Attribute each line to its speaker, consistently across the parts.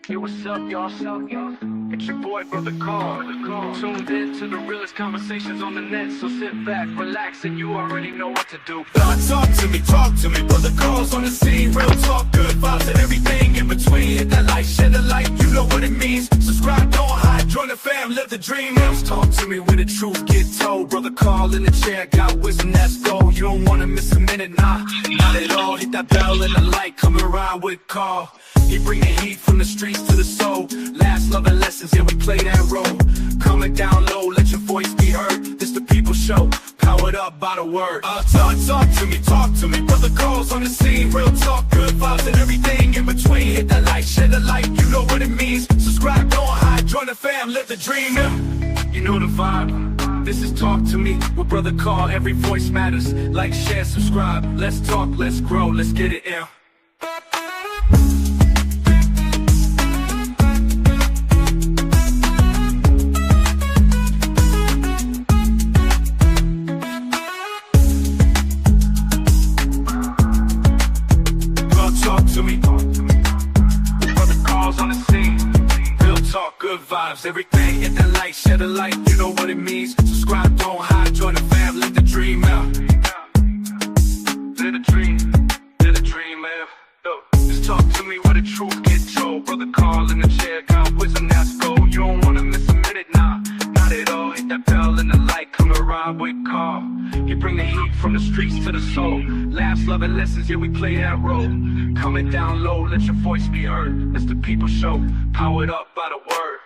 Speaker 1: Yo, what's up, y'all? It's your boy, Brother Carl. Tuned in to the realest conversations on the net. So sit back, relax, and you already know what to do.
Speaker 2: Talk to me, Brother Carl's on the scene. Real talk, good vibes and everything in between. Hit that like, share the light, you know what it means. Subscribe, don't hide, join the fam, live the dream. Now talk to me when the truth get told. Brother Carl in the chair, got wisdom, that's gold. You don't wanna miss a minute, nah, not at all. Hit that bell and the light, coming around with Carl. He bring the heat from the streets to the soul. Last loving lessons, yeah, we play that role. Coming down low, let your voice be heard. This the people show, powered up by the word. Talk to me, Brother Carl's on the scene. Real talk, good vibes and everything in between. Hit that like, share the light, you know what it means. Subscribe, don't hide, join the fam, live the dream. You know the vibe. This is Talk to Me with Brother Carl. Every voice matters. Like, share, subscribe. Let's talk, let's grow, let's get it in. Good vibes, everything, hit the light, share the light, you know what it means. Subscribe, don't hide, join the fam, let the dream out. Live the dream out. Just talk to me where the truth gets told. Brother Carl in the chair, got wisdom, that's gold. You don't wanna miss a minute, nah, not at all. Hit that bell and the light, come around with Carl. You bring the heat from the streets to the soul. Laughs, love, and lessons, yeah, we play that role. Coming down low, let your voice be heard. It's the people show, powered up by the word.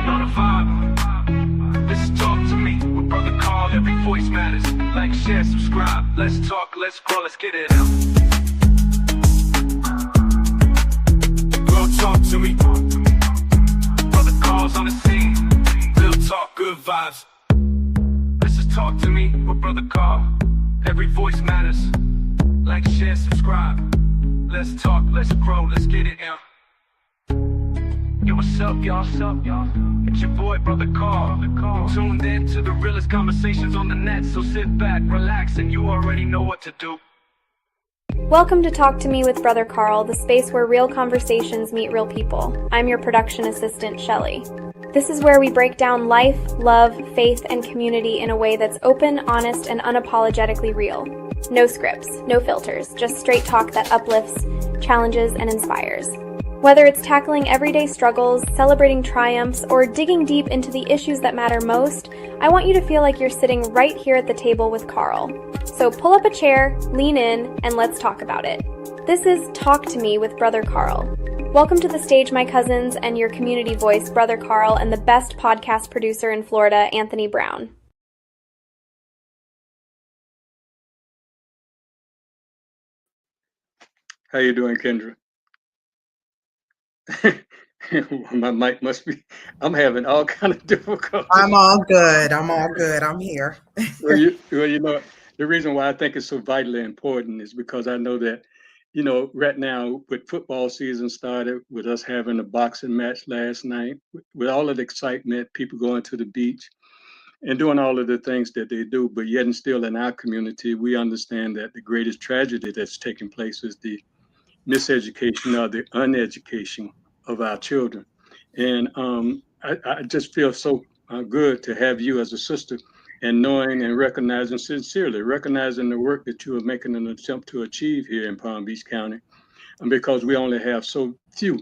Speaker 2: Know the vibe. This is Talk to Me with Brother Carl. Every voice matters. Like, share, subscribe. Let's talk, let's grow, let's get it out. Bro, talk to me. Brother Carl's on the scene. Real talk, good vibes. This is Talk to Me with Brother Carl. Every voice matters. Like, share, subscribe. Let's talk, let's grow, let's get it in. Yo, what's up, y'all? It's your boy, Brother Carl. Tuned in to the realest conversations on the net. So sit back, relax, and you already know what to do.
Speaker 3: Welcome to Talk to Me with Brother Carl, the space where real conversations meet real people. I'm your production assistant, Shelly. This is where we break down life, love, faith, and community in a way that's open, honest, and unapologetically real. No scripts, no filters, just straight talk that uplifts, challenges, and inspires. Whether it's tackling everyday struggles, celebrating triumphs, or digging deep into the issues that matter most, I want you to feel like you're sitting right here at the table with Carl. So pull up a chair, lean in, and let's talk about it. This is Talk to Me with Brother Carl. Welcome to the stage, my cousins, and your community voice, Brother Carl, and the best podcast producer in Florida, Anthony Brown.
Speaker 4: How you doing, Kendra? My mic must be, I'm having all kind of difficulties.
Speaker 5: I'm all good. I'm here.
Speaker 4: Well, you know, the reason why I think it's so vitally important is because I know that, you know, right now with football season started, with us having a boxing match last night, with all of the excitement, people going to the beach and doing all of the things that they do, but yet and still in our community, we understand that the greatest tragedy that's taking place is the miseducation or the uneducation of our children. And I just feel so good to have you as a sister, and knowing and recognizing, sincerely recognizing the work that you are making an attempt to achieve here in Palm Beach County, and because we only have so few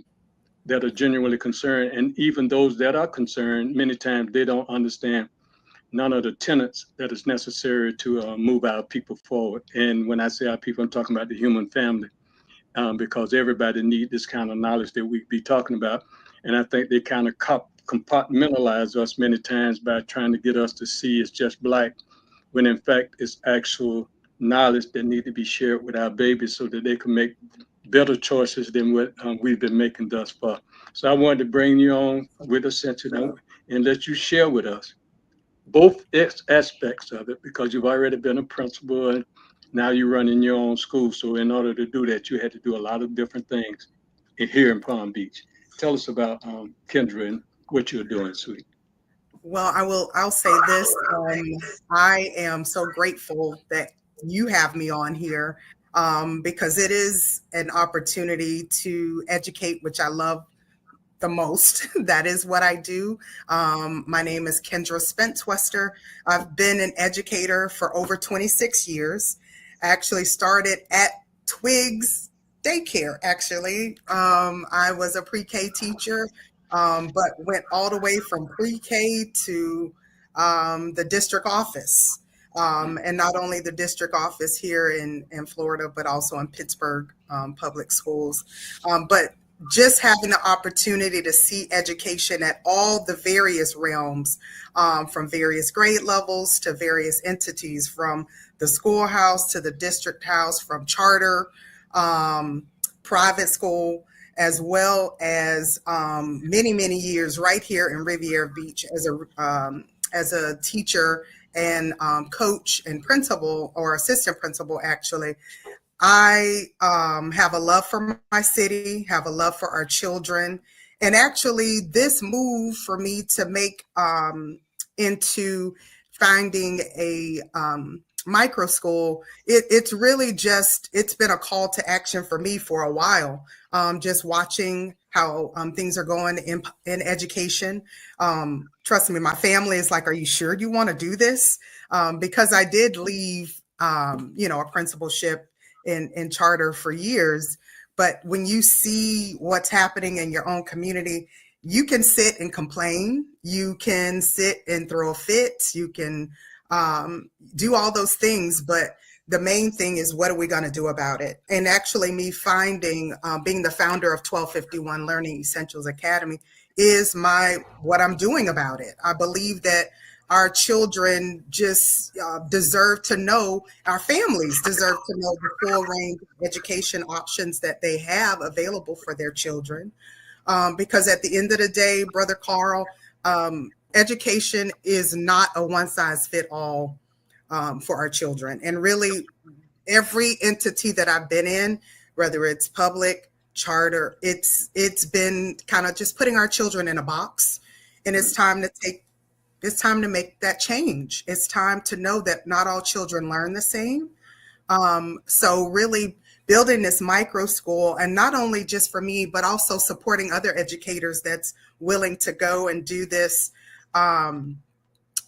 Speaker 4: that are genuinely concerned, and even those that are concerned, many times they don't understand none of the tenets that is necessary to move our people forward. And when I say our people, I'm talking about the human family. Because everybody needs this kind of knowledge that we be talking about. And I think they kind of compartmentalize us many times by trying to get us to see it's just black, when in fact it's actual knowledge that need to be shared with our babies so that they can make better choices than what we've been making thus far. So I wanted to bring you on with us today and let you share with us both aspects of it, because you've already been a principal and now you're running your own school. So in order to do that, you had to do a lot of different things here in Palm Beach. Tell us about Kendra and what you're doing, sweetie.
Speaker 5: Well, I'll say this. I am so grateful that you have me on here. because it is an opportunity to educate, which I love the most. That is what I do. My name is Kendra Spence-Wester. I've been an educator for over 26 years. I actually started at Twigs Daycare, actually. I was a pre-K teacher, but went all the way from pre-K to the district office. And not only the district office here in Florida, but also in Pittsburgh public schools. But just having the opportunity to see education at all the various realms, from various grade levels to various entities, from the schoolhouse to the district house, from charter, private school, as well as many, many years right here in Riviera Beach as a teacher and coach and principal, or assistant principal, actually. I have a love for my city, have a love for our children. And actually, this move for me to make into finding a micro school, it's really just, it's been a call to action for me for a while. Just watching how things are going in education. Trust me, my family is like, are you sure you want to do this? Because I did leave, a principalship in charter for years. But when you see what's happening in your own community, you can sit and complain. You can sit and throw a fit. You can do all those things. But the main thing is, what are we going to do about it? And actually, me finding, being the founder of 1251 Learning Essentials Academy is what I'm doing about it. I believe that our children just deserve to know, our families deserve to know the full range of education options that they have available for their children. Because at the end of the day, Brother Carl, education is not a one-size-fit-all for our children. And really, every entity that I've been in, whether it's public, charter, it's been kind of just putting our children in a box. And it's time to make that change. It's time to know that not all children learn the same. So really building this micro school, and not only just for me, but also supporting other educators that's willing to go and do this.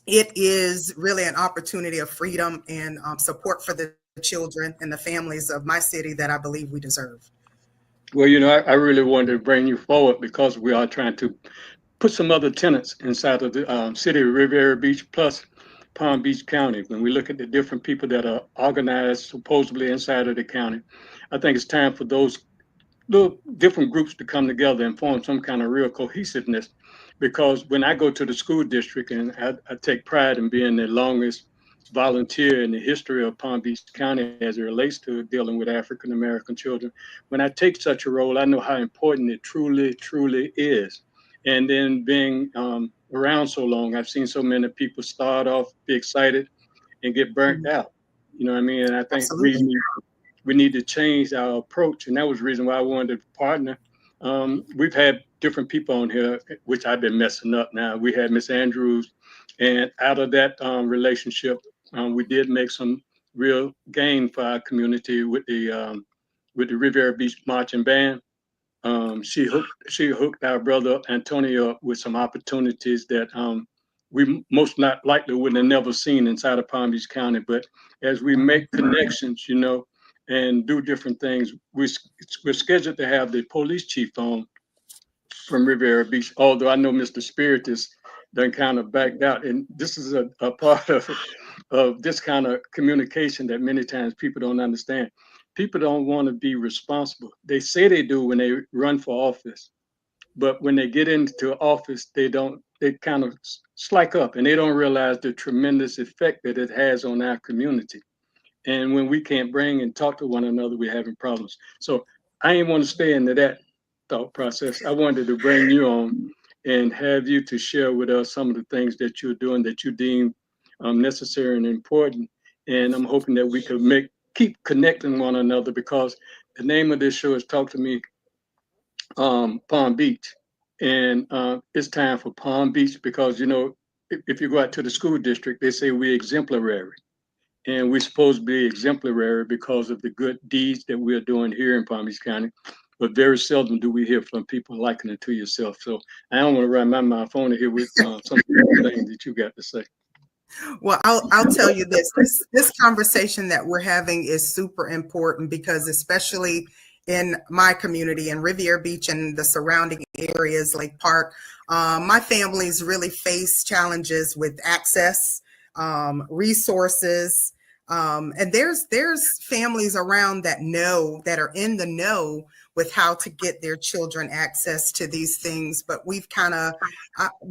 Speaker 5: It is really an opportunity of freedom and support for the children and the families of my city that I believe we deserve.
Speaker 4: Well, I really wanted to bring you forward because we are trying to put some other tenants inside of the city of Riviera Beach plus Palm Beach County. When we look at the different people that are organized supposedly inside of the county, I think it's time for those little different groups to come together and form some kind of real cohesiveness. Because when I go to the school district, and I take pride in being the longest volunteer in the history of Palm Beach County as it relates to dealing with African American children, when I take such a role, I know how important it truly, truly is. And then being around so long, I've seen so many people start off, be excited, and get burnt out. You know what I mean? And I think
Speaker 5: Absolutely.
Speaker 4: we need to change our approach. And that was the reason why I wanted to partner. We've had different people on here, which I've been messing up now. We had Miss Andrews, and out of that relationship, we did make some real gain for our community with the Riviera Beach Marching Band. She hooked our brother Antonio up with some opportunities that we most not likely would have never seen inside of Palm Beach County. But as we make connections, and do different things, we're scheduled to have the police chief on from Riviera Beach. Although I know Mr. Spiritis done kind of backed out, and this is a part of this kind of communication that many times people don't understand. People don't want to be responsible. They say they do when they run for office, but when they get into office, they don't. They kind of slack up, and they don't realize the tremendous effect that it has on our community. And when we can't bring and talk to one another, we're having problems. So I ain't want to stay into that thought process. I wanted to bring you on and have you to share with us some of the things that you're doing that you deem necessary and important. And I'm hoping that we could keep connecting one another, because the name of this show is Talk to Me Palm Beach. And it's time for Palm Beach, because, if you go out to the school district, they say we're exemplary. and we're supposed to be exemplary because of the good deeds that we are doing here in Palm Beach County. But very seldom do we hear from people liking it to yourself. So I don't want to run my mouth on to hear with some of the things that you got to say.
Speaker 5: Well, I'll tell you this conversation that we're having is super important because especially in my community in Riviera Beach and the surrounding areas, Lake Park, my families really face challenges with access, resources, and there's families around that are in the know with how to get their children access to these things, but we've kind of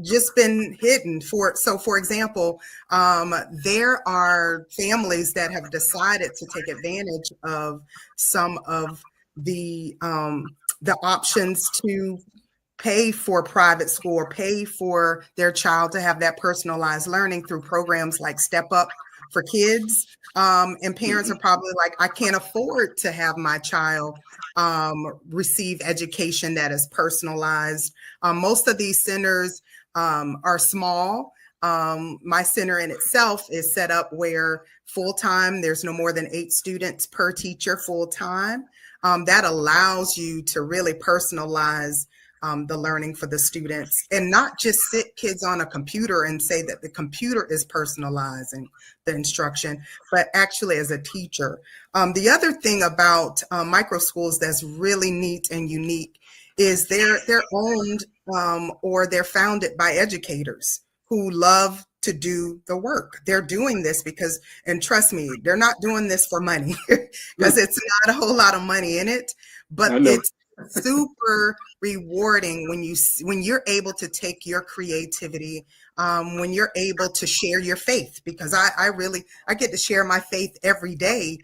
Speaker 5: just been hidden for. So, for example, there are families that have decided to take advantage of some of the options to pay for private school or pay for their child to have that personalized learning through programs like Step Up for Kids. And parents are probably like, I can't afford to have my child receive education that is personalized. Most of these centers are small. My center in itself is set up where full-time, there's no more than 8 students per teacher full-time. That allows you to really personalize the learning for the students and not just sit kids on a computer and say that the computer is personalizing the instruction, but actually as a teacher. The other thing about micro schools that's really neat and unique is they're owned or they're founded by educators who love to do the work. They're doing this because, and trust me, they're not doing this for money because it's not a whole lot of money in it, but it's super rewarding when you're able to take your creativity, when you're able to share your faith, because I get to share my faith every day,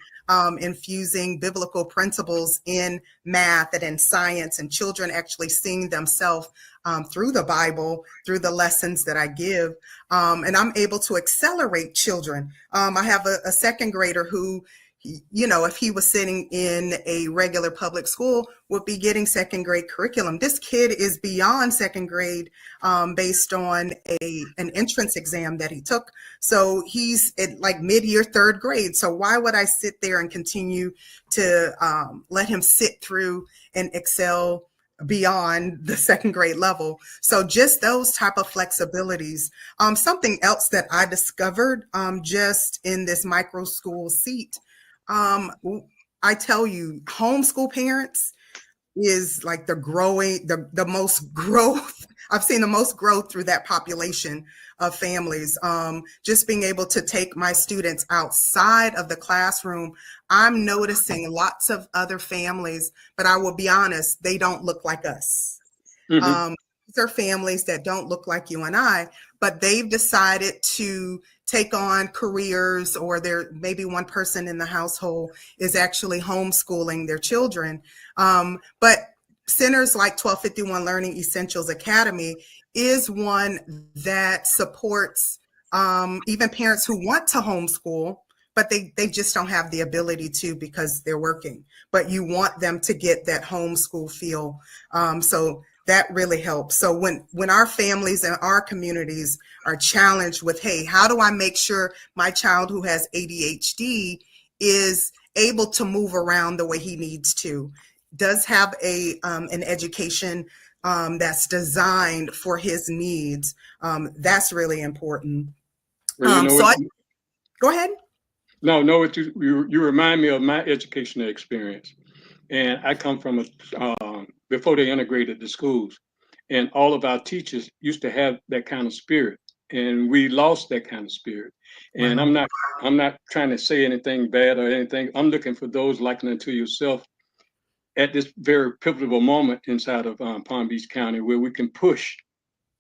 Speaker 5: infusing biblical principles in math and in science, and children actually seeing themselves through the Bible, through the lessons that I give. And I'm able to accelerate children. I have a second grader who, you know, if he was sitting in a regular public school, would be getting second grade curriculum. This kid is beyond second grade based on an entrance exam that he took. So he's at like mid-year third grade. So why would I sit there and continue to let him sit through and excel beyond the second grade level? So just those type of flexibilities. Something else that I discovered just in this micro school seat, I tell you, homeschool parents is like the most growth. I've seen the most growth through that population of families. Just being able to take my students outside of the classroom, I'm noticing lots of other families, but I will be honest, they don't look like us. These are families that don't look like you and I, but they've decided to take on careers, or there maybe one person in the household is actually homeschooling their children. But centers like 1251 Learning Essentials Academy is one that supports even parents who want to homeschool, but they just don't have the ability to because they're working. But you want them to get that homeschool feel. So that really helps. So when our families and our communities are challenged with, hey, how do I make sure my child who has ADHD is able to move around the way he needs to, does have an education that's designed for his needs, that's really important.
Speaker 4: Well,
Speaker 5: Go ahead.
Speaker 4: No, what you remind me of my educational experience. And I come from before they integrated the schools, and all of our teachers used to have that kind of spirit, and we lost that kind of spirit. And
Speaker 5: Wow.
Speaker 4: I'm not trying to say anything bad or anything. I'm looking for those liking unto yourself at this very pivotal moment inside of Palm Beach County where we can push.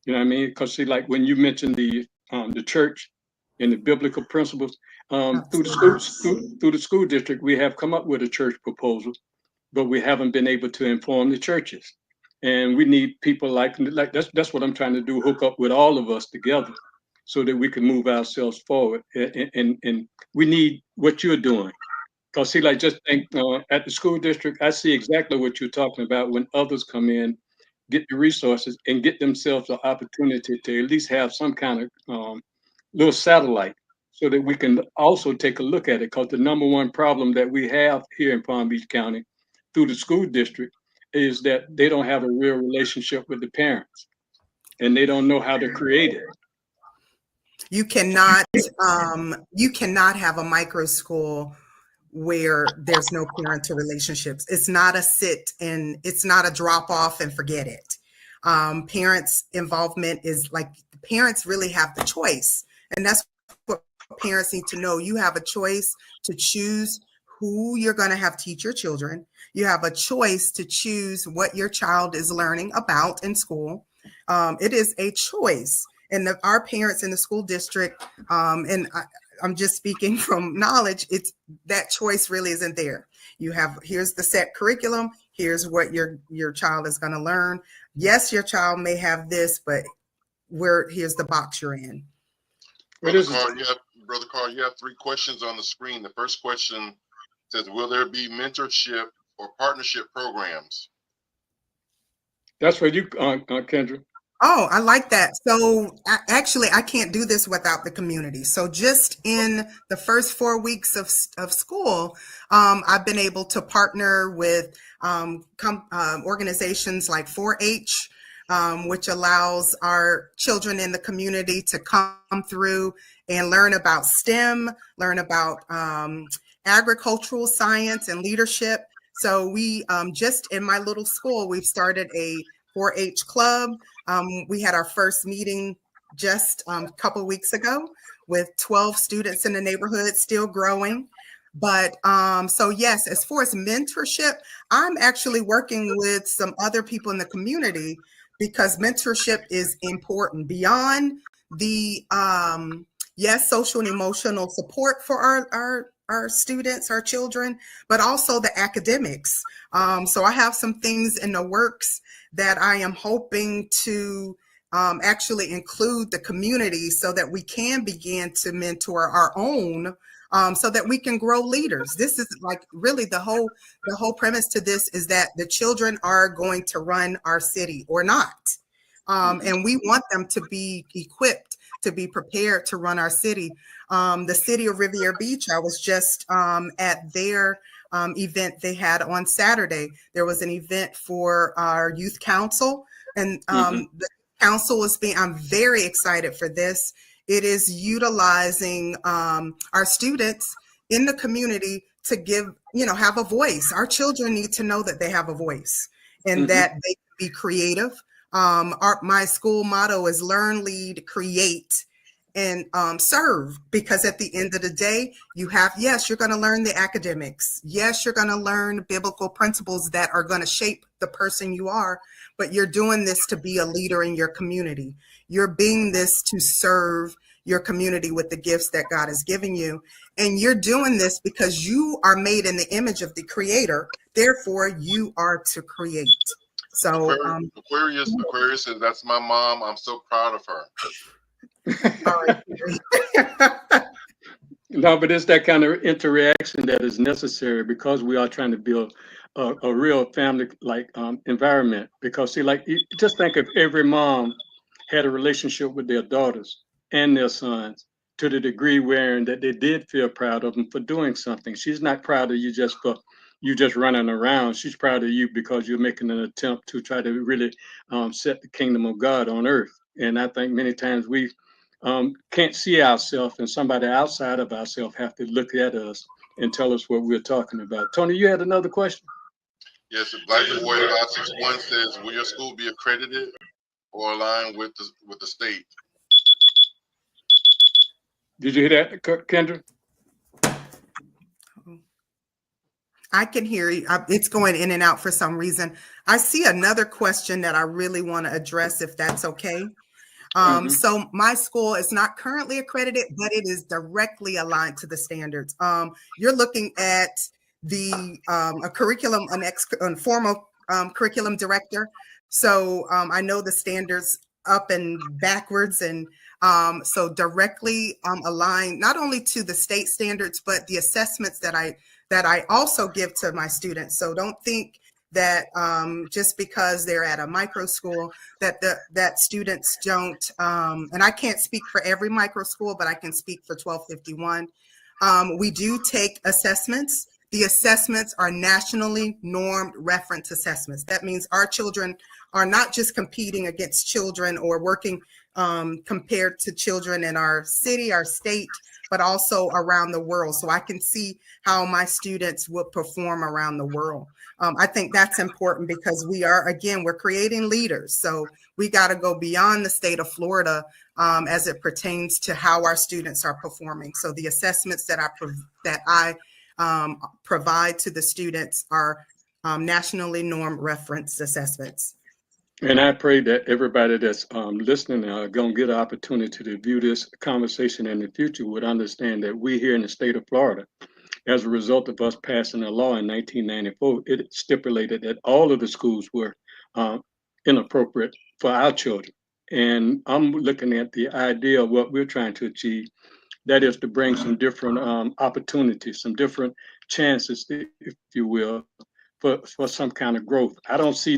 Speaker 4: You know what I mean? Because see, like when you mentioned the church and the biblical principles, through the school district, we have come up with a church proposal, but we haven't been able to inform the churches. And we need people like that's what I'm trying to do, hook up with all of us together so that we can move ourselves forward. And we need what you're doing. Because see, like just think at the school district, I see exactly what you're talking about when others come in, get the resources and get themselves an opportunity to at least have some kind of little satellite so that we can also take a look at it. Because the number one problem that we have here in Palm Beach County through the school district is that they don't have a real relationship with the parents and they don't know how to create it.
Speaker 5: You cannot have a micro school where there's no parental relationships. It's not a sit and it's not a drop off and forget it. Parents' involvement is like, parents really have the choice. And that's what parents need to know. You have a choice to choose who you're going to have teach your children. You have a choice to choose what your child is learning about in school. It is a choice. And our parents in the school district, I'm just speaking from knowledge, it's that choice really isn't there. You have, here's the set curriculum, here's what your child is going to learn. Yes, your child may have this, but here's the box you're in.
Speaker 6: Brother Carl, you have 3 questions on the screen. The first question says, will there be mentorship or partnership programs?
Speaker 4: That's for you, Kendra.
Speaker 5: Oh, I like that. So actually, I can't do this without the community. So just in the first 4 weeks of school, I've been able to partner with organizations like 4-H, which allows our children in the community to come through and learn about STEM, learn about agricultural science and leadership. So we just in my little school, we've started a 4-H club. We had our first meeting just a couple weeks ago with 12 students in the neighborhood, still growing. But so yes, as far as mentorship, I'm actually working with some other people in the community because mentorship is important beyond the yes, social and emotional support for our students, our children, but also the academics. So I have some things in the works that I am hoping to actually include the community so that we can begin to mentor our own, so that we can grow leaders. This is like really the whole premise to this is that the children are going to run our city or not. And we want them to be equipped, to be prepared to run our city. The city of Riviera Beach, I was just at their event they had on Saturday. There was an event for our youth council, and the council is I'm very excited for this. It is utilizing our students in the community to have a voice. Our children need to know that they have a voice and that they can be creative. My school motto is learn, lead, create, and serve, because at the end of the day, yes, you're going to learn the academics. Yes, you're going to learn biblical principles that are going to shape the person you are, but you're doing this to be a leader in your community. You're being this to serve your community with the gifts that God has given you. And you're doing this because you are made in the image of the Creator. Therefore, you are to create. So
Speaker 6: Aquarius says, that's my mom. I'm so proud of her.
Speaker 4: No, but it's that kind of interaction that is necessary because we are trying to build a real family like environment. Because see, like, just think if every mom had a relationship with their daughters and their sons to the degree wherein that they did feel proud of them for doing something. She's not proud of you just for you just running around. She's proud of you because you're making an attempt to try to really set the kingdom of God on earth. And I think many times we can't see ourselves, and somebody outside of ourselves have to look at us and tell us what we're talking about. Tony, you had another question?
Speaker 6: Yes, Black Boy 561 says, will your school be accredited or aligned with the state?
Speaker 4: Did you hear that, Kendra?
Speaker 5: I can hear you. It's going in and out for some reason. I see another question that I really want to address, if that's okay. So my school is not currently accredited, but it is directly aligned to the standards. You're looking at the a curriculum, an formal curriculum director. So I know the standards up and backwards, and so directly aligned not only to the state standards, but the assessments that I also give to my students. So don't think that just because they're at a micro school, that students don't, and I can't speak for every micro school, but I can speak for 1251. We do take assessments. The assessments are nationally normed reference assessments. That means our children are not just competing against children or working compared to children in our city, our state, but also around the world. So I can see how my students will perform around the world. I think that's important because we're creating leaders. So we got to go beyond the state of Florida as it pertains to how our students are performing. So the assessments that I provide to the students are nationally normed reference assessments.
Speaker 4: And I pray that everybody that's listening are going to get an opportunity to view this conversation in the future would understand that we here in the state of Florida, as a result of us passing a law in 1994, it stipulated that all of the schools were inappropriate for our children. And I'm looking at the idea of what we're trying to achieve, that is to bring some different opportunities, some different chances, if you will, for some kind of growth. I don't see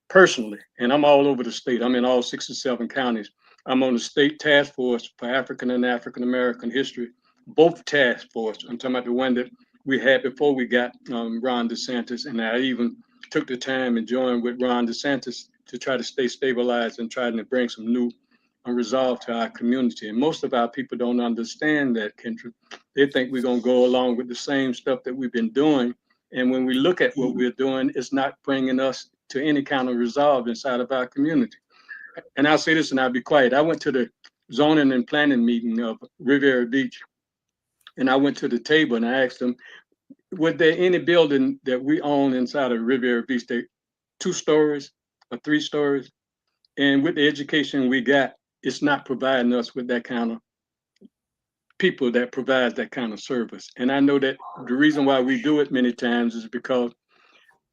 Speaker 4: personally, and I'm all over the state. I'm in all 67 counties. I'm on the state task force for African and African American history, both task force. I'm talking about the one that we had before we got Ron DeSantis, and I even took the time and joined with Ron DeSantis to try to stay stabilized and trying to bring some new resolve to our community. And most of our people don't understand that, Kendra. They think we're going to go along with the same stuff that we've been doing. And when we look at what we're doing, it's not bringing us to any kind of resolve inside of our community. And I'll say this and I'll be quiet. I went to the zoning and planning meeting of Riviera Beach, and I went to the table and I asked them, was there any building that we own inside of Riviera Beach that 2 stories or 3 stories? And with the education we got, it's not providing us with that kind of people that provides that kind of service. And I know that the reason why we do it many times is because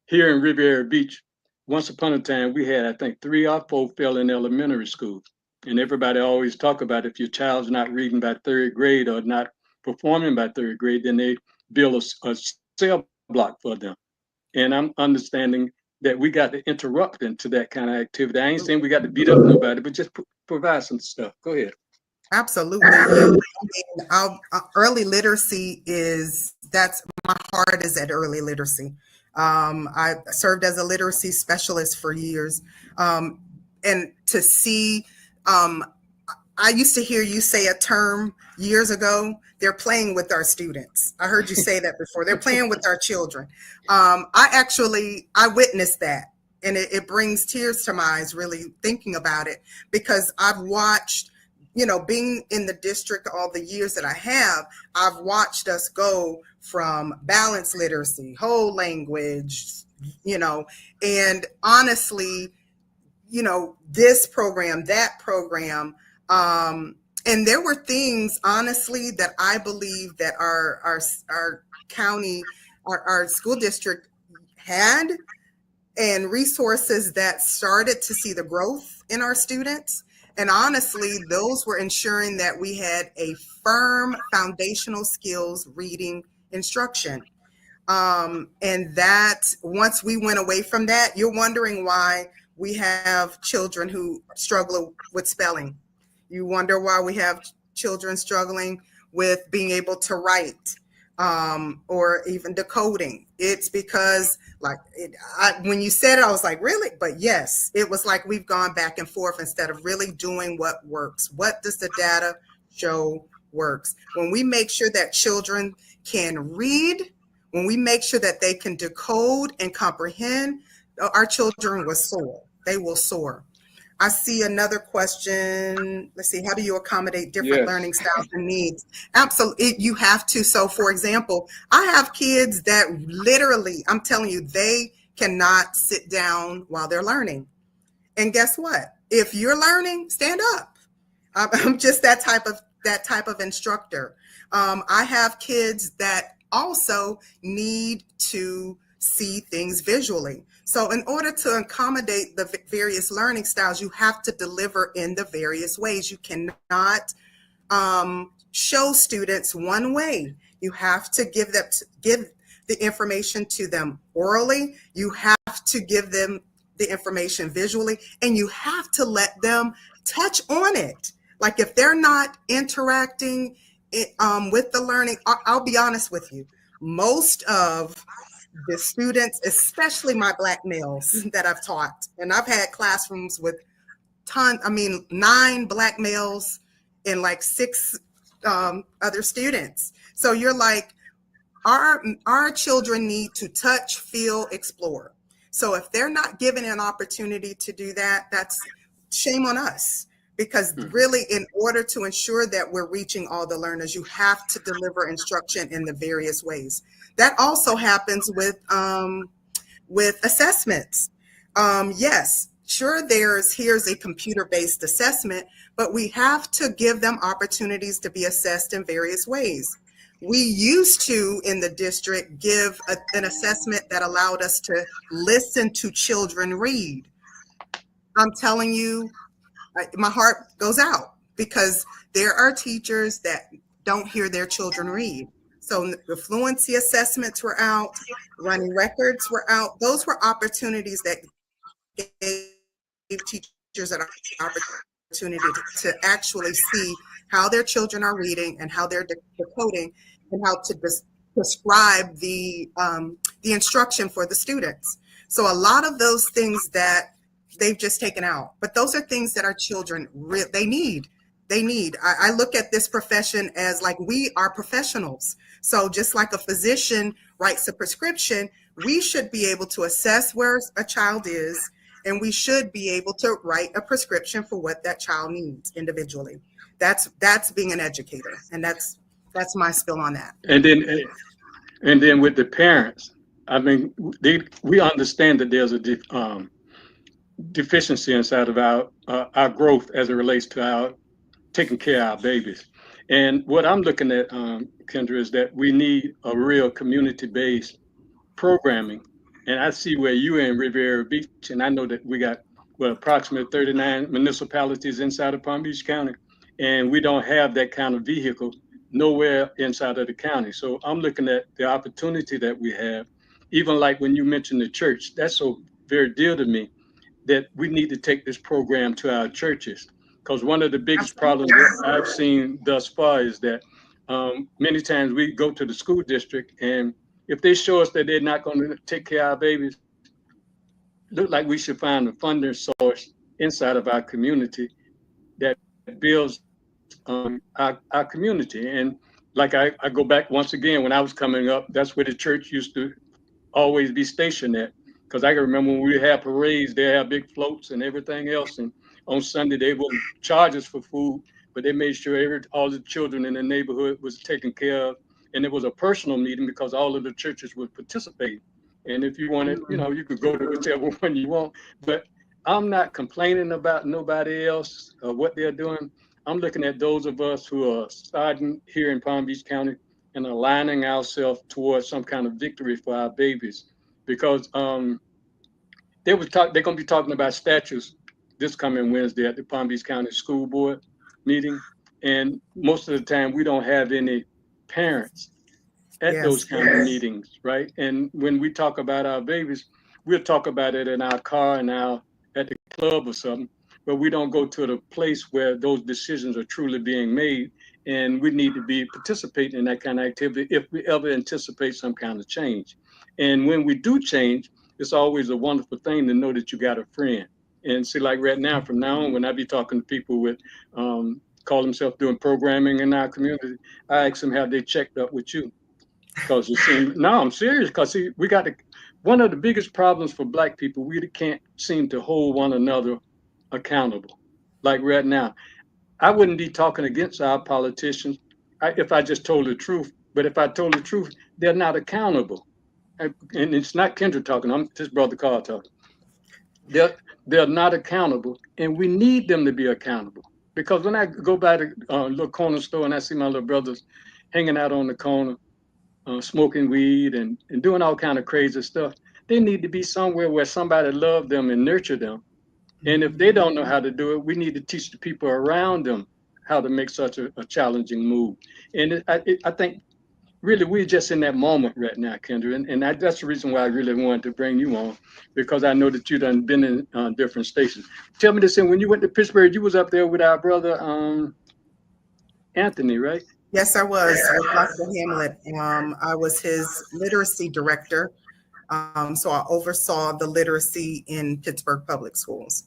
Speaker 4: here in Riviera Beach, once upon a time, we had, I think, 3 or 4 fell in elementary school. And everybody always talk about if your child's not reading by 3rd grade or not performing by 3rd grade, then they build a cell block for them. And I'm understanding that we got to interrupt into that kind of activity. I ain't saying we got to beat up nobody, but just provide some stuff. Go ahead.
Speaker 5: Absolutely. I mean, early literacy that's my heart is at early literacy. I served as a literacy specialist for years. And to see, I used to hear you say a term years ago, they're playing with our students. I heard you say that before. They're playing with our children. I witnessed that. And it brings tears to my eyes, really thinking about it, because I've watched, being in the district all the years that I have, I've watched us go from balanced literacy, whole language, and honestly, this program, that program, and there were things, honestly, that I believe that our county, our school district had, and resources that started to see the growth in our students. And honestly, those were ensuring that we had a firm foundational skills reading instruction. And that once we went away from that, you're wondering why we have children who struggle with spelling. You wonder why we have children struggling with being able to write or even decoding. It's because when you said it, I was like, really? But yes, it was like we've gone back and forth instead of really doing what works. What does the data show works? When we make sure that children can read, when we make sure that they can decode and comprehend, our children will soar. They will soar. I see another question. Let's see. How do you accommodate different learning styles and needs? Absolutely. You have to. So, for example, I have kids that literally, I'm telling you, they cannot sit down while they're learning. And guess what? If you're learning, stand up. I'm just that type of instructor. I have kids that also need to see things visually. So in order to accommodate the various learning styles, you have to deliver in the various ways. You cannot show students one way. You have to give the information to them orally, you have to give them the information visually, and you have to let them touch on it. Like if they're not interacting with the learning, I'll be honest with you, most of the students, especially my Black males that I've taught, and I've had classrooms with 9 Black males and like 6 other students. So you're like, our children need to touch, feel, explore. So if they're not given an opportunity to do that, that's shame on us. Because really, in order to ensure that we're reaching all the learners, you have to deliver instruction in the various ways. That also happens with assessments. Yes, sure, here's a computer-based assessment, but we have to give them opportunities to be assessed in various ways. We used to, in the district, give an assessment that allowed us to listen to children read. I'm telling you, my heart goes out because there are teachers that don't hear their children read. So the fluency assessments were out, running records were out. Those were opportunities that gave teachers an opportunity to actually see how their children are reading and how they're decoding and how to prescribe the instruction for the students. So a lot of those things that they've just taken out, but those are things that our children they need. I look at this profession as like, we are professionals. So just like a physician writes a prescription, we should be able to assess where a child is, and we should be able to write a prescription for what that child needs individually. That's being an educator, and that's my spill on that.
Speaker 4: And then with the parents, I mean, we understand that there's a deficiency inside of our growth as it relates to our taking care of our babies. And what I'm looking at, Kendra, is that we need a real community-based programming. And I see where you in Riviera Beach, and I know that we got approximately 39 municipalities inside of Palm Beach County, and we don't have that kind of vehicle nowhere inside of the county. So I'm looking at the opportunity that we have, even like when you mentioned the church, that's so very dear to me, that we need to take this program to our churches. Because one of the biggest problems that I've seen thus far is that many times we go to the school district, and if they show us that they're not going to take care of our babies, look like we should find a funding source inside of our community that builds our community. And like I go back once again, when I was coming up, that's where the church used to always be stationed at. Because I can remember when we had parades, they had big floats and everything else. And on Sunday, they wouldn't charge us for food, but they made sure all the children in the neighborhood was taken care of. And it was a personal meeting because all of the churches would participate. And if you wanted, you could go to whichever one you want. But I'm not complaining about nobody else or what they're doing. I'm looking at those of us who are starting here in Palm Beach County and aligning ourselves towards some kind of victory for our babies. Because they're going to be talking about statues this coming Wednesday at the Palm Beach County School Board meeting. And most of the time, we don't have any parents at those kind of meetings, right? And when we talk about our babies, we'll talk about it in our car and at the club or something, but we don't go to the place where those decisions are truly being made. And we need to be participating in that kind of activity if we ever anticipate some kind of change. And when we do change, it's always a wonderful thing to know that you got a friend. And see, like right now, from now on, when I be talking to people with call themselves doing programming in our community, I ask them, have they checked up with you? Because it seems, no, I'm serious. Because see, we got one of the biggest problems for Black people, we can't seem to hold one another accountable. Like right now, I wouldn't be talking against our politicians if I just told the truth. But if I told the truth, they're not accountable. And it's not Kendra talking, I'm just Brother Carl talking. They're not accountable, and we need them to be accountable. Because when I go by the little corner store and I see my little brothers hanging out on the corner, smoking weed and doing all kind of crazy stuff, they need to be somewhere where somebody love them and nurture them. And if they don't know how to do it, we need to teach the people around them how to make such a challenging move. And I think really, we're just in that moment right now, Kendra, and that's the reason why I really wanted to bring you on, because I know that you done been in different stations. Tell me this, and when you went to Pittsburgh, you was up there with our brother Anthony, right?
Speaker 5: Yes, I was with Dr. Hamlet. I was his literacy director. So I oversaw the literacy in Pittsburgh Public Schools.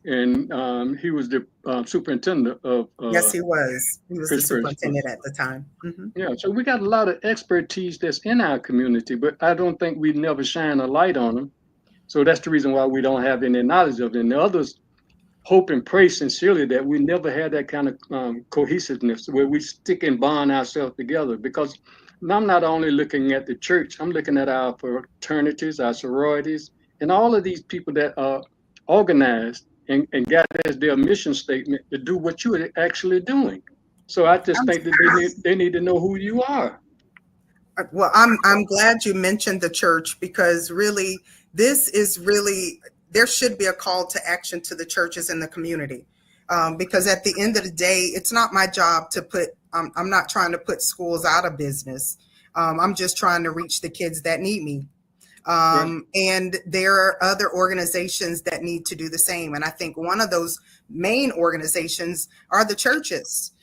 Speaker 4: And he was the superintendent of
Speaker 5: Yes, he was. He was the
Speaker 4: Pittsburgh Schools.
Speaker 5: superintendent at the time.
Speaker 4: Yeah, so we got a lot of expertise that's in our community, but I don't think we never shine a light on them. So that's the reason why we don't have any knowledge of it. And the others hope and pray sincerely that we never had that kind of cohesiveness where we stick and bond ourselves together. Because I'm not only looking at the church, I'm looking at our fraternities, our sororities, and all of these people that are organized and got as their mission statement to do what you're actually doing. So I just think that they need to know who you are.
Speaker 5: Well, I'm glad you mentioned the church, because really this is really, there should be a call to action to the churches in the community, because at the end of the day, it's not my job to put, I'm not trying to put schools out of business. I'm just trying to reach the kids that need me.
Speaker 4: Right.
Speaker 5: And there are other organizations that need to do the same. And I think one of those main organizations are the churches.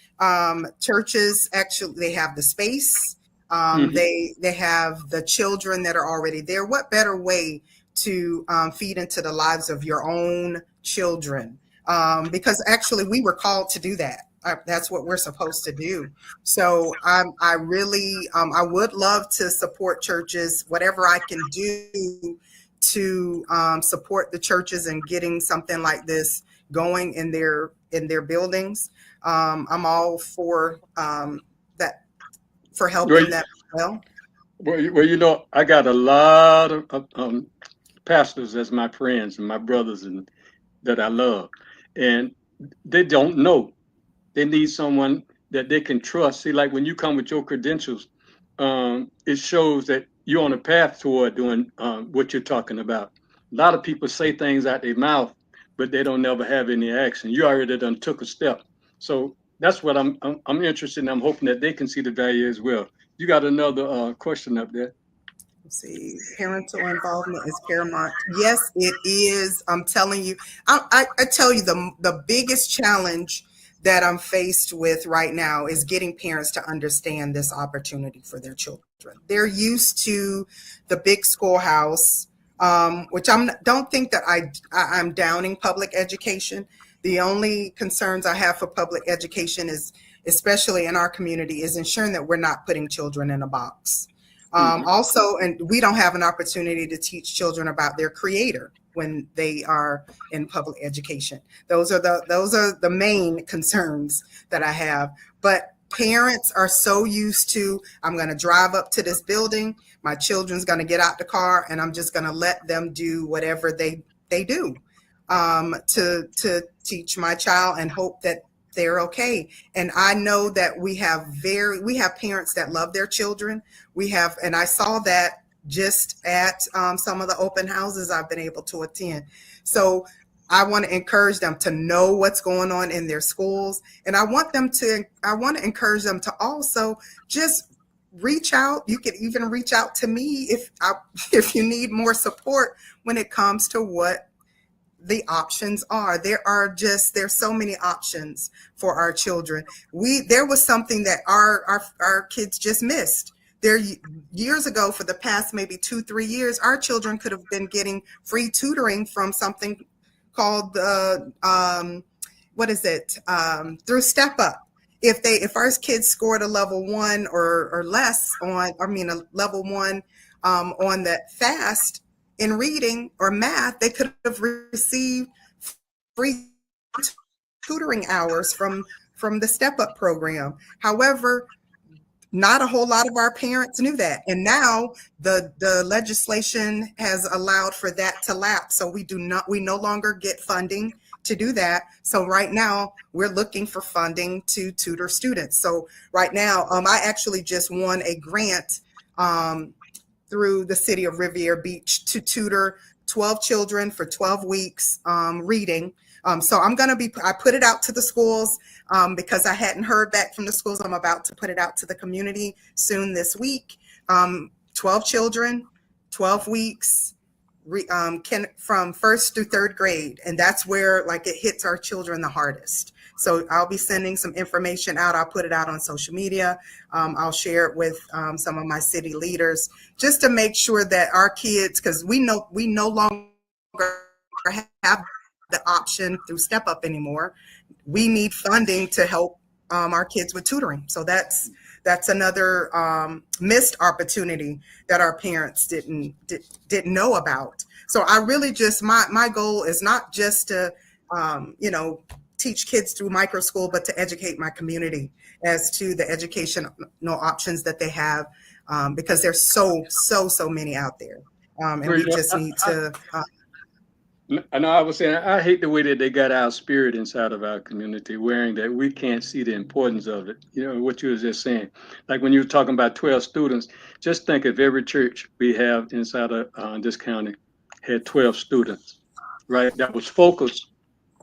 Speaker 5: Churches, actually, they have the space. They have the children that are already there. What better way to feed into the lives of your own children? Because actually we were called to do that. That's what we're supposed to do. So I really, I would love to support churches, whatever I can do to support the churches and getting something like this going in their buildings. I'm all for that, for helping them as well.
Speaker 4: Well, I got a lot of pastors as my friends and my brothers and that I love, and they don't know. They need someone that they can trust. See, like when you come with your credentials, it shows that you're on a path toward doing what you're talking about. A lot of people say things out their mouth, but they don't never have any action. You already done took a step. So that's what I'm interested in. I'm hoping that they can see the value as well. You got another question up there.
Speaker 5: Let's see, parental involvement is paramount. Yes, it is. I'm telling you, I tell you, the biggest challenge that I'm faced with right now is getting parents to understand this opportunity for their children. They're used to the big schoolhouse, which don't think that I'm downing public education. The only concerns I have for public education is, especially in our community, is ensuring that we're not putting children in a box. Also, and we don't have an opportunity to teach children about their creator when they are in public education. Those are the main concerns that I have. But parents are so used to, I'm going to drive up to this building, my children's going to get out the car, and I'm just going to let them do whatever they do to teach my child and hope that they're okay. And I know that we have parents that love their children. And I saw that just at some of the open houses I've been able to attend. So I want to encourage them to know what's going on in their schools. And I want to encourage them to also just reach out. You could even reach out to me if you need more support when it comes to what the options are. There's so many options for our children. There was something that our kids just missed. There, years ago, for the past maybe 2-3 years, our children could have been getting free tutoring from something called through Step Up. If our kids scored a level 1 or less a level 1 on that FAST in reading or math, they could have received free tutoring hours from the Step Up program. However, not a whole lot of our parents knew that. And now the legislation has allowed for that to lapse. So we no longer get funding to do that. So right now we're looking for funding to tutor students. So right now, I actually just won a grant through the city of Riviera Beach to tutor 12 children for 12 weeks reading. So I put it out to the schools because I hadn't heard back from the schools. I'm about to put it out to the community soon this week. 12 children, 12 weeks, from first through third grade. And that's where like it hits our children the hardest. So I'll be sending some information out. I'll put it out on social media. I'll share it with some of my city leaders just to make sure that our kids, because we no longer have the option through Step Up anymore. We need funding to help our kids with tutoring. So that's another missed opportunity that our parents didn't know about. So I really just, my goal is not just to, teach kids through micro school, but to educate my community as to the educational options that they have, because there's so many out there. And we just need to.
Speaker 4: I know I was saying, I hate the way that they got our spirit inside of our community, wearing that we can't see the importance of it. You know, what you were just saying, like when you were talking about 12 students, just think if every church we have inside of this county had 12 students, right? That was focused,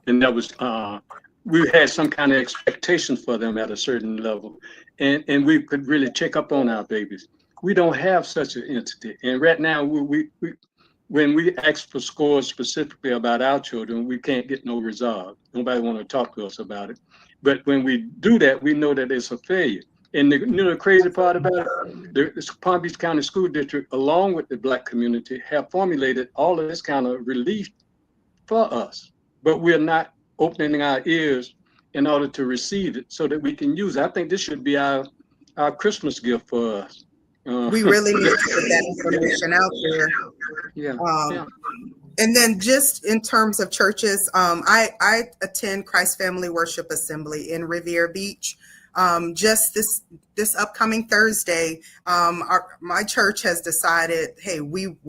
Speaker 4: and that was, we had some kind of expectation for them at a certain level, and we could really check up on our babies. We don't have such an entity. And right now, when we ask for scores specifically about our children, we can't get no resolve. Nobody want to talk to us about it. But when we do that, we know that it's a failure. And the crazy part about it, the Palm Beach County School District, along with the Black community, have formulated all of this kind of relief for us. But we're not opening our ears in order to receive it so that we can use it. I think this should be our Christmas gift for us.
Speaker 5: We really need to put that information out there.
Speaker 4: Yeah.
Speaker 5: And then just in terms of churches, I attend Christ Family Worship Assembly in Riviera Beach. Just this upcoming Thursday, my church has decided, hey, we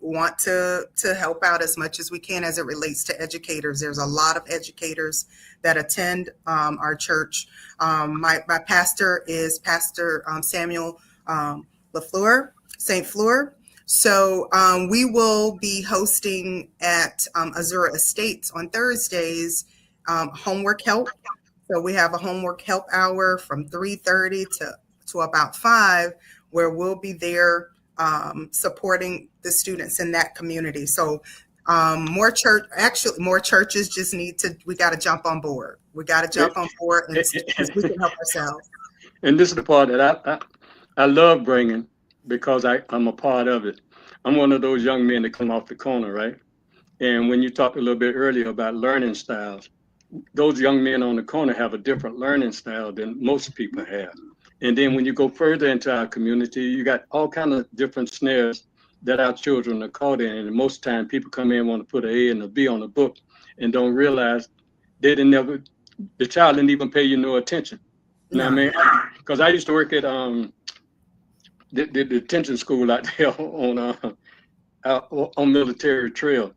Speaker 5: want to help out as much as we can as it relates to educators. There's a lot of educators that attend our church. My pastor is Pastor Samuel LaFleur, St. Fleur. So we will be hosting at Azura Estates on Thursdays, homework help. So we have a homework help hour from 3:30 to about 5, where we'll be there supporting the students in that community. So more churches just we got to jump on board. We got to jump on board and we can help ourselves.
Speaker 4: And this is the part that I love bringing, because I'm a part of it. I'm one of those young men that come off the corner, right? And when you talked a little bit earlier about learning styles, those young men on the corner have a different learning style than most people have. And then when you go further into our community, you got all kinds of different snares that our children are caught in. And most of the time people come in, want to put an A and a B on a book and don't realize the child didn't even pay you no attention. You know what I mean? Because I used to work at the detention school out there on Military Trail.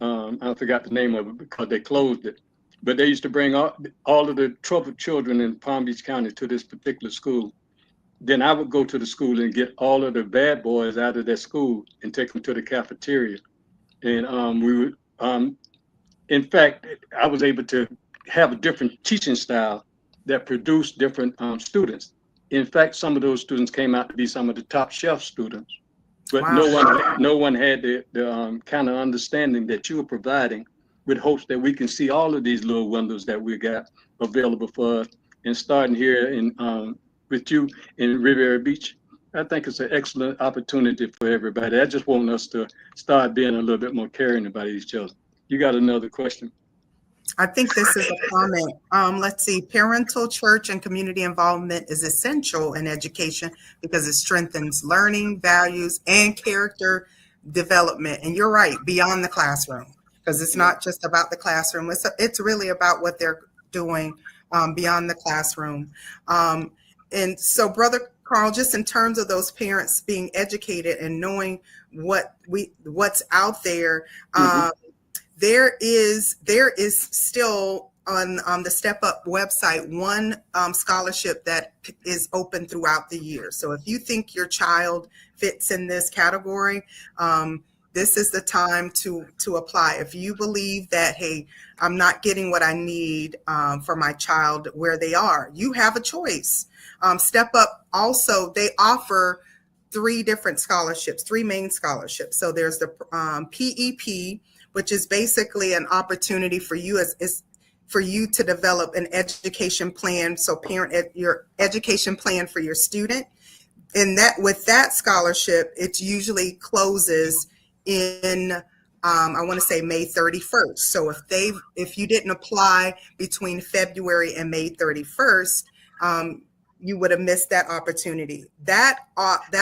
Speaker 4: I forgot the name of it because they closed it. But they used to bring all of the troubled children in Palm Beach County to this particular school. Then I would go to the school and get all of the bad boys out of that school and take them to the cafeteria. And we would, in fact, I was able to have a different teaching style that produced different students. In fact, some of those students came out to be some of the top shelf students, but wow. no one had the kind of understanding that you were providing, with hopes that we can see all of these little windows that we got available for us. And starting here with you in Riviera Beach, I think it's an excellent opportunity for everybody. I just want us to start being a little bit more caring about each other. You got another question?
Speaker 5: I think this is a comment. Let's see. Parental, church, and community involvement is essential in education because it strengthens learning, values, and character development. And you're right, beyond the classroom, because it's not just about the classroom. It's really about what they're doing beyond the classroom. And so, Brother Carl, just in terms of those parents being educated and knowing what's out there, there is still on the Step Up website one scholarship that is open throughout the year. So if you think your child fits in this category, this is the time to apply. If you believe that, hey, I'm not getting what I need for my child where they are, you have a choice. Step Up also, they offer three main scholarships. So there's the PEP, which is basically an opportunity for you for you to develop an education plan. So your education plan for your student. And that with that scholarship, it usually closes in I want to say May 31st. So if you didn't apply between February and May 31st, you would have missed that opportunity. That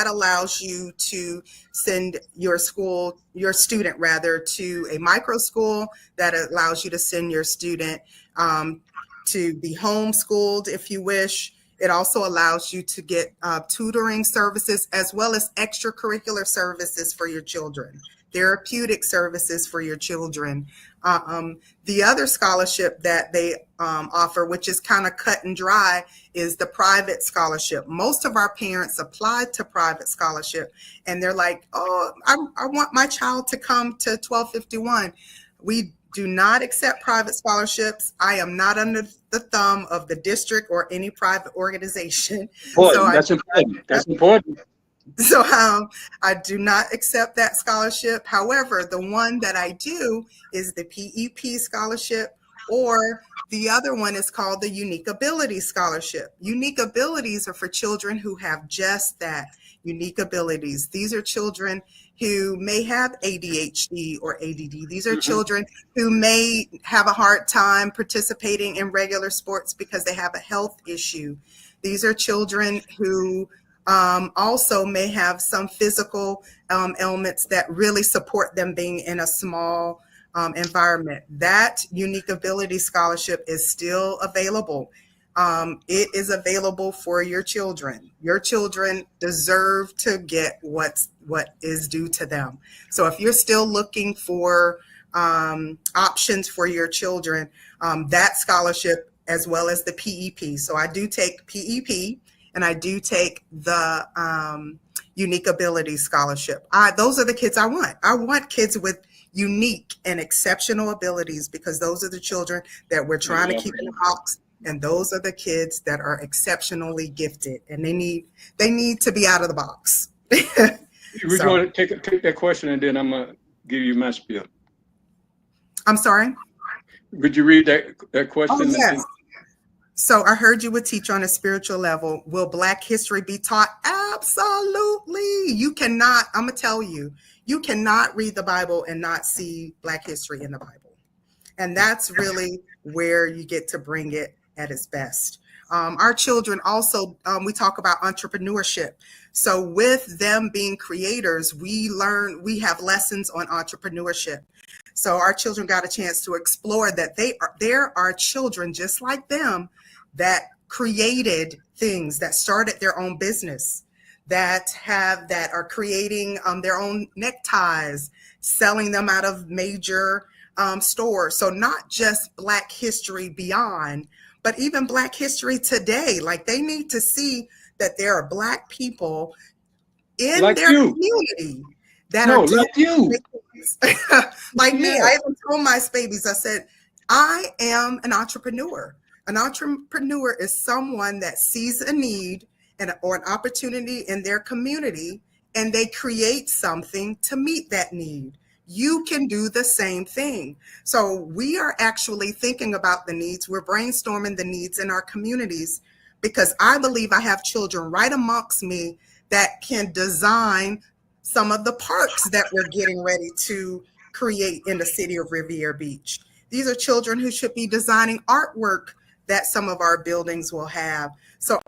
Speaker 5: allows you to send your student rather, to a micro school. That allows you to send your student to be homeschooled if you wish. It also allows you to get tutoring services as well as extracurricular services for your children, therapeutic services for your children. The other scholarship that they offer, which is kind of cut and dry, is the private scholarship. Most of our parents applied to private scholarship and they're like, oh, I want my child to come to 1251. We do not accept private scholarships. I am not under the thumb of the district or any private organization.
Speaker 4: That's important.
Speaker 5: So I do not accept that scholarship. However, the one that I do is the PEP scholarship, or the other one is called the Unique Abilities Scholarship. Unique abilities are for children who have just that, unique abilities. These are children who may have ADHD or ADD. These are children who may have a hard time participating in regular sports because they have a health issue. These are children who also may have some physical ailments that really support them being in a small environment. That Unique Ability Scholarship is still available. It is available for your children. Your children deserve to get what is due to them. So if you're still looking for options for your children, that scholarship as well as the PEP. So I do take PEP and I do take the Unique Ability Scholarship. Those are the kids I want. I want kids with unique and exceptional abilities, because those are the children that we're trying to keep in the box. And those are the kids that are exceptionally gifted, and they need to be out of the box.
Speaker 4: We're going to take that question, and then I'm going to give you my spiel.
Speaker 5: I'm sorry?
Speaker 4: Would you read that question?
Speaker 5: Oh, yes. So I heard you would teach on a spiritual level. Will Black history be taught? Absolutely. You cannot, I'm going to tell you, you cannot read the Bible and not see Black history in the Bible. And that's really where you get to bring it at its best. Our children also, we talk about entrepreneurship. So with them being creators, we have lessons on entrepreneurship. So our children got a chance to explore that there are children just like them that created things, that started their own business, that are creating their own neckties, selling them out of major stores. So not just Black history beyond, but even Black history today. Like, they need to see that there are Black people in like their community that are doing like you. Like me. I even told my babies, I said, I am an entrepreneur. An entrepreneur is someone that sees a need or an opportunity in their community, and they create something to meet that need. You can do the same thing. So we are actually thinking about the needs. We're brainstorming the needs in our communities, because I believe I have children right amongst me that can design some of the parks that we're getting ready to create in the city of Riviera Beach. These are children who should be designing artwork that some of our buildings will have. So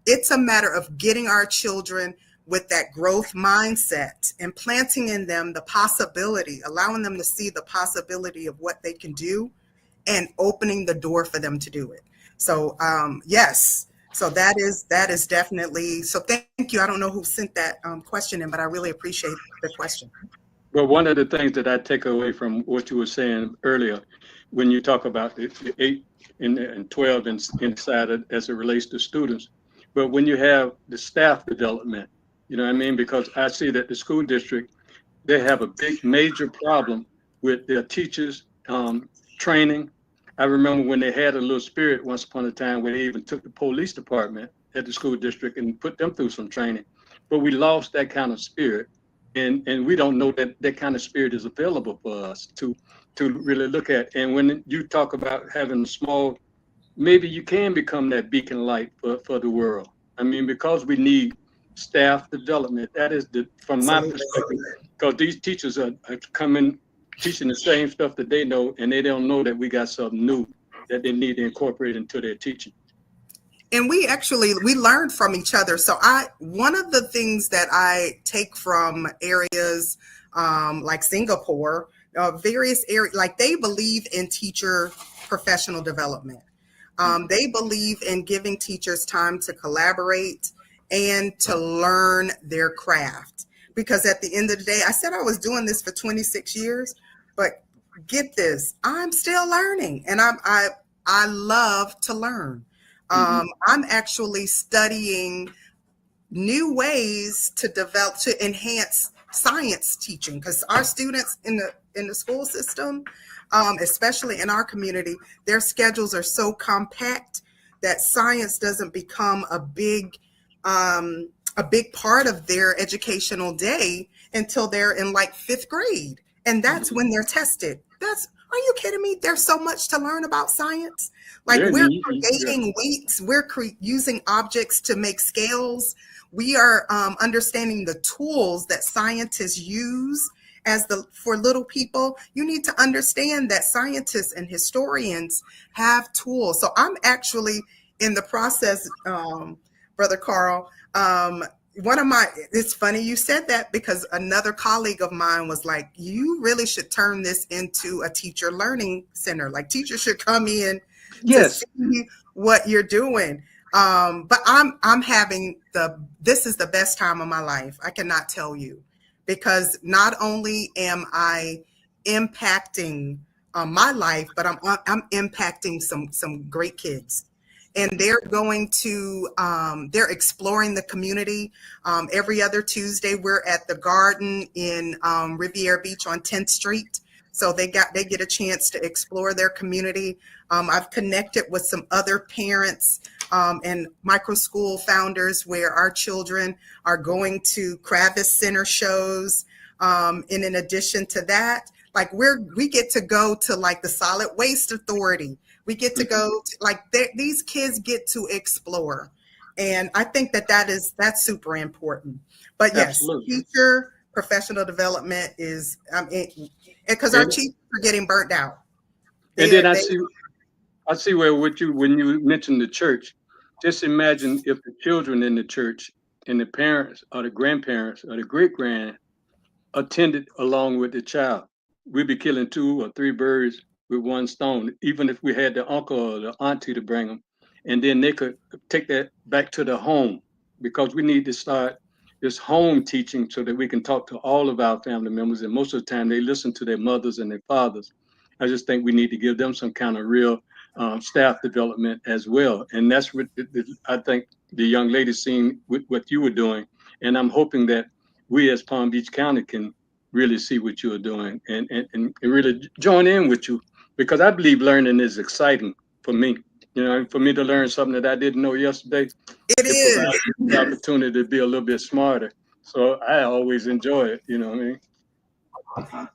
Speaker 5: it's a matter of getting our children with that growth mindset and planting in them the possibility, allowing them to see the possibility of what they can do, and opening the door for them to do it. So yes, so that is definitely, so thank you. I don't know who sent that question in, but I really appreciate the question.
Speaker 4: Well, one of the things that I take away from what you were saying earlier, when you talk about the 8 and 12 inside it as it relates to students, but when you have the staff development, you know what I mean? Because I see that the school district, they have a big major problem with their teachers training. I remember when they had a little spirit once upon a time where they even took the police department at the school district and put them through some training. But we lost that kind of spirit. And we don't know that that kind of spirit is available for us to really look at. And when you talk about having a small, maybe you can become that beacon light for the world. I mean, because we need staff development. That is from my perspective, because these teachers are coming teaching the same stuff that they know, and they don't know that we got something new that they need to incorporate into their teaching.
Speaker 5: And we learned from each other. So one of the things that I take from areas like Singapore, various areas, like they believe in teacher professional development. They believe in giving teachers time to collaborate and to learn their craft. Because at the end of the day, I said I was doing this for 26 years, but get this, I'm still learning, and I love to learn. I'm actually studying new ways to enhance science teaching, because our students in the school system, especially in our community, their schedules are so compact that science doesn't become a big part of their educational day until they're in like 5th grade. And that's when they're tested. Are you kidding me? There's so much to learn about science. Like we're creating weights, we're using objects to make scales. We are understanding the tools that scientists use for little people. You need to understand that scientists and historians have tools. So I'm actually in the process, Brother Carl, it's funny you said that, because another colleague of mine was like, you really should turn this into a teacher learning center. Like teachers should come in to see what you're doing. But I'm having this is the best time of my life. I cannot tell you, because not only am I impacting my life, but I'm impacting some great kids. And they're going to, they're exploring the community. Every other Tuesday, we're at the Garden in Riviera Beach on 10th Street. So they get a chance to explore their community. I've connected with some other parents and micro school founders where our children are going to Kravis Center shows. And in addition to that, like we get to go to like the Solid Waste Authority. We get to go to, these kids get to explore. And I think that's super important. But yes, absolutely. Teacher professional development is, because our teachers are getting burnt out.
Speaker 4: I see where when you mentioned the church, just imagine if the children in the church and the parents or the grandparents or the great-grand attended along with the child. We'd be killing 2 or 3 birds with one stone, even if we had the uncle or the auntie to bring them. And then they could take that back to the home, because we need to start this home teaching so that we can talk to all of our family members. And most of the time they listen to their mothers and their fathers. I just think we need to give them some kind of real staff development as well. And that's what I think the young lady seen with what you were doing. And I'm hoping that we as Palm Beach County can really see what you're doing and really join in with you, because I believe learning is exciting for me. You know, for me to learn something that I didn't know yesterday,
Speaker 5: it is
Speaker 4: the opportunity to be a little bit smarter. So I always enjoy it. You know what I mean?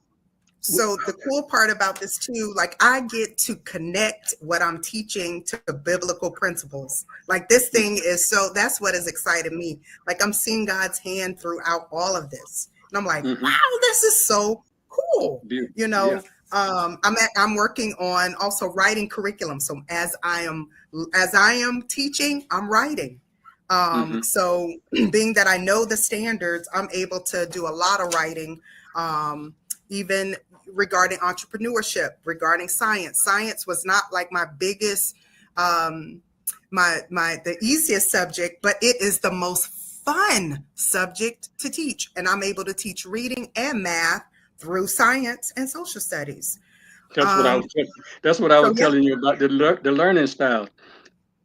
Speaker 5: So the cool part about this too, like I get to connect what I'm teaching to the biblical principles. Like this thing is that's what has excited me. Like I'm seeing God's hand throughout all of this. And I'm like, wow, this is so cool. You know, I'm working on also writing curriculum. So as I am teaching, I'm writing. So being that I know the standards, I'm able to do a lot of writing, even regarding entrepreneurship, regarding science. Science was not like my biggest, the easiest subject, but it is the most fun subject to teach. And I'm able to teach reading and math through science and social studies.
Speaker 4: That's what I was telling you about the learning style.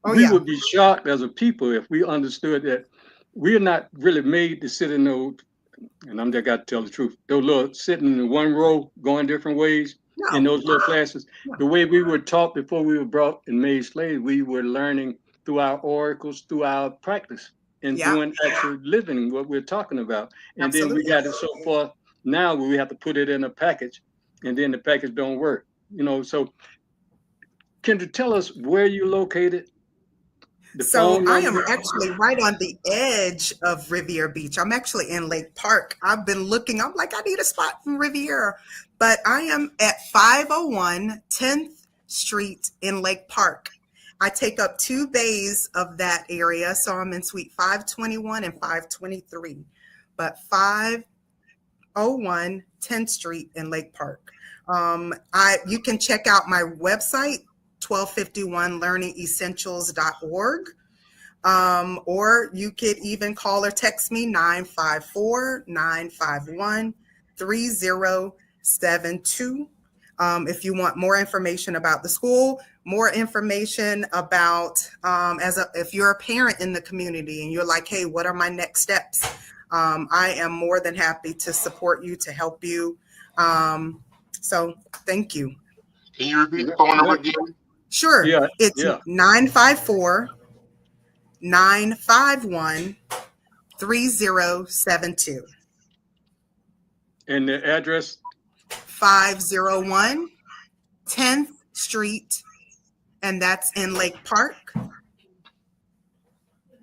Speaker 4: We would be shocked as a people if we understood that we're not really made to sit in those and I'm just got to tell the truth. Those little sitting in one row, going different ways in those little classes. The way we were taught before we were brought and made slaves, we were learning through our oracles, through our practice, and doing actual living what we're talking about. And then we got it so far now where we have to put it in a package, and then the package don't work. So Kendra, tell us where you located.
Speaker 5: So I am actually right on the edge of Riviera Beach. I'm actually in Lake Park. I've been looking. I'm like, I need a spot from Riviera. But I am at 501 10th Street in Lake Park. I take up 2 bays of that area. So I'm in suite 521 and 523. But 501 10th Street in Lake Park. You can check out my website, 1251learningessentials.org. Or you could even call or text me 954-951-3072. If you want more information about the school, more information about if you're a parent in the community and you're like, hey, what are my next steps? I am more than happy to support you, to help you. So thank you.
Speaker 6: Can you repeat the phone number again?
Speaker 5: Sure. It's 954-951-3072.
Speaker 4: And the address?
Speaker 5: 501 10th Street, and that's in Lake Park.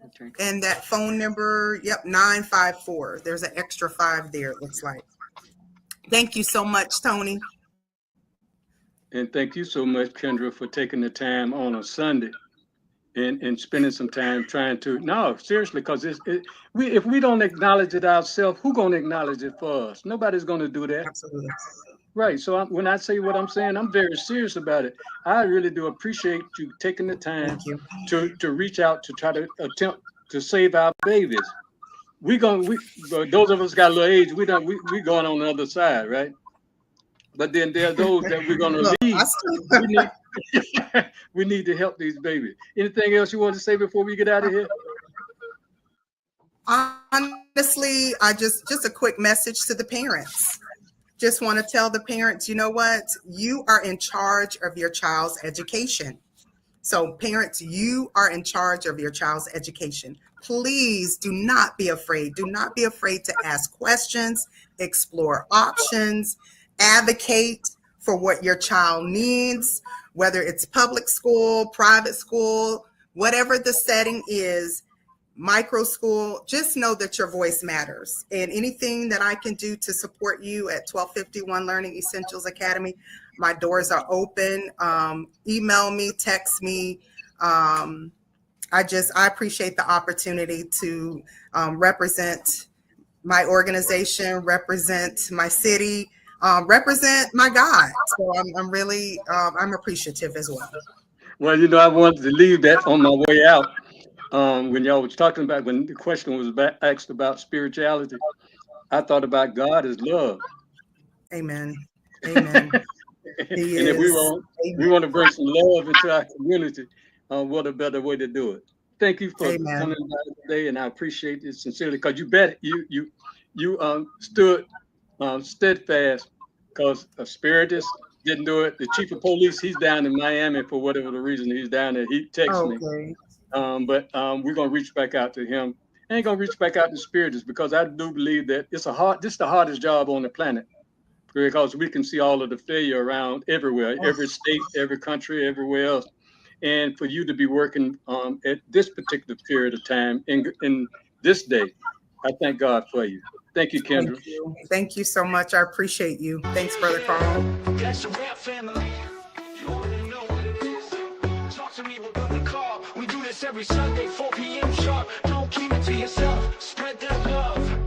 Speaker 5: Okay. And that phone number, 954. There's an extra 5 there, it looks like. Thank you so much, Tony.
Speaker 4: And thank you so much, Kendra, for taking the time on a Sunday and spending some time trying to, no, seriously, because if we don't acknowledge it ourselves, who's going to acknowledge it for us? Nobody's going to do that.
Speaker 5: Absolutely.
Speaker 4: Right. So when I say what I'm saying, I'm very serious about it. I really do appreciate you taking the time to reach out to try to attempt to save our babies. Those of us got a little age, we going on the other side, right? But then there are those that we're going to leave. We need to help these babies. Anything else you want to say before we get out of here?
Speaker 5: Honestly, just a quick message to the parents. Just want to tell the parents, you know what? You are in charge of your child's education. So parents, you are in charge of your child's education. Please do not be afraid. Do not be afraid to ask questions, explore options, advocate for what your child needs, whether it's public school, private school, whatever the setting is, micro school, just know that your voice matters. And anything that I can do to support you at 1251 Learning Essentials Academy, my doors are open. Email me, text me. I appreciate the opportunity to represent my organization, represent my city, represent my God. So I'm really, I'm appreciative as well.
Speaker 4: Well, I wanted to leave that on my way out. When y'all was talking about, when the question was asked about spirituality, I thought about God as love.
Speaker 5: Amen. Amen.
Speaker 4: And if we want to bring some love into our community, what a better way to do it. Thank you for coming by today, and I appreciate it sincerely, because you stood steadfast, because Spiritis didn't do it. The chief of police, he's down in Miami for whatever the reason he's down there. He texted me. But we're going to reach back out to him. And going to reach back out to Spiritis, because I do believe that this is the hardest job on the planet, because we can see all of the failure around everywhere, every state, every country, everywhere else. And for you to be working at this particular period of time in this day, I thank God for you. Thank you, Kendra.
Speaker 5: Thank you so much. I appreciate you. Thanks, Brother Carl.
Speaker 1: That's a rap family. You already know what it is. Talk to me with Brother Carl. We do this every Sunday, 4 p.m. sharp. Don't keep it to yourself. Spread that love.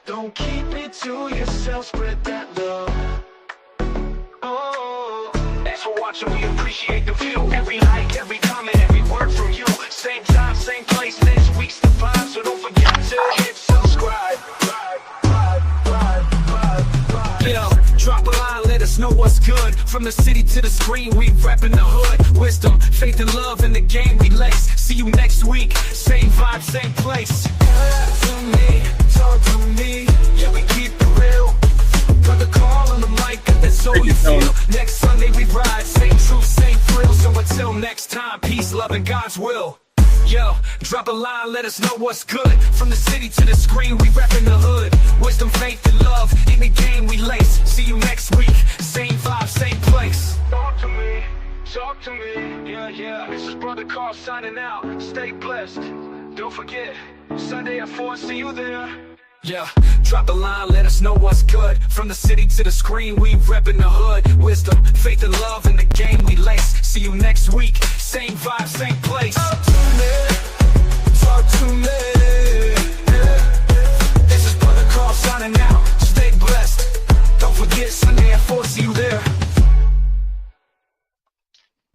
Speaker 1: Don't keep it to yourself. Spread that love. Oh, thanks for watching. We appreciate the view. Every like, every comment, every word from you. Same time, same place. Next week's the vibe. So don't forget to hit subscribe. Drop a line, let us know what's good. From the city to the screen, we reppin' the hood. Wisdom, faith, and love in the game we lace. See you next week, same vibe, same place.
Speaker 2: to me, talk to me. Yeah, we keep it real. Brother Carl on the mic, that's all you feel. Next Sunday we ride, same truth, same thrill. So until next time, peace, love, and God's will. Yo, drop a line, let us know what's good. From the city to the screen, we reppin' the hood. Wisdom, faith, and love, in the game we lace. See you next week, same vibe, same place.
Speaker 1: Talk to me, yeah. This is Brother Carl signing out. Stay blessed. Don't forget, Sunday at 4, see you there.
Speaker 2: Yeah, drop a line, let us know what's good. From the city to the screen, we reppin' the hood. Wisdom, faith, and love, in the game we lace. See you next week, same vibe, same place.